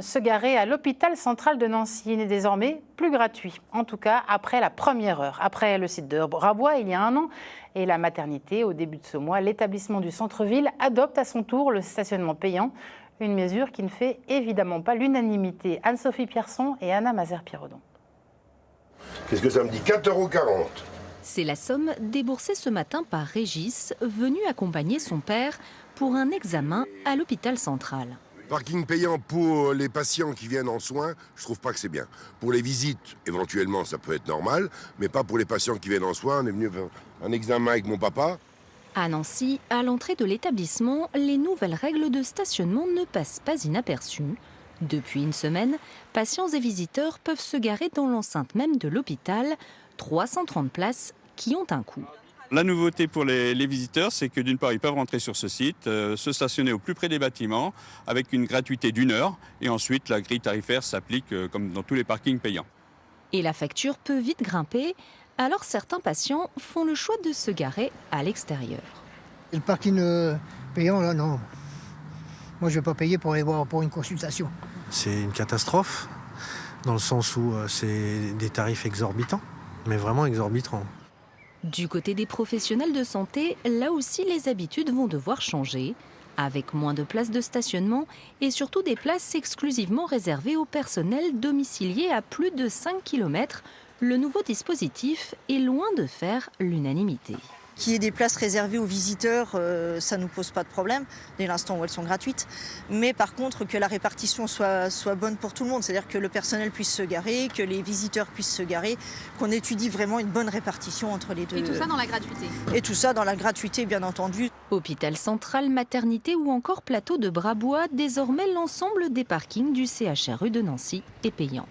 Se garer à l'hôpital central de Nancy n'est désormais plus gratuit, en tout cas après la première heure. Après le site de Brabois il y a un an et la maternité au début de ce mois, l'établissement du centre-ville adopte à son tour le stationnement payant, une mesure qui ne fait évidemment pas l'unanimité. Anne-Sophie Pierson et Anna Mazer-Pirodon. Qu'est-ce que ça me dit? 4,40 €. C'est la somme déboursée ce matin par Régis, venu accompagner son père pour un examen à l'hôpital central. Parking payant pour les patients qui viennent en soins, je trouve pas que c'est bien. Pour les visites, éventuellement, ça peut être normal, mais pas pour les patients qui viennent en soins. On est venu faire un examen avec mon papa. À Nancy, à l'entrée de l'établissement, les nouvelles règles de stationnement ne passent pas inaperçues. Depuis une semaine, patients et visiteurs peuvent se garer dans l'enceinte même de l'hôpital, 330 places qui ont un coût. La nouveauté pour les visiteurs, c'est que d'une part, ils peuvent rentrer sur ce site, se stationner au plus près des bâtiments, avec une gratuité d'1 heure, et ensuite la grille tarifaire s'applique comme dans tous les parkings payants. Et la facture peut vite grimper, alors certains patients font le choix de se garer à l'extérieur. Le parking payant, là, non. Moi, je ne vais pas payer pour aller voir pour une consultation. C'est une catastrophe, dans le sens où c'est des tarifs exorbitants, mais vraiment exorbitants. Du côté des professionnels de santé, là aussi les habitudes vont devoir changer, avec moins de places de stationnement et surtout des places exclusivement réservées au personnel domicilié à plus de 5 km. Le nouveau dispositif est loin de faire l'unanimité. Qu'il y ait des places réservées aux visiteurs, ça ne nous pose pas de problème, dès l'instant où elles sont gratuites. Mais par contre, que la répartition soit bonne pour tout le monde, c'est-à-dire que le personnel puisse se garer, que les visiteurs puissent se garer, qu'on étudie vraiment une bonne répartition entre les deux. Et tout ça dans la gratuité. Et tout ça dans la gratuité, bien entendu. Hôpital central, maternité ou encore plateau de Brabois, désormais l'ensemble des parkings du CHRU de Nancy est payant.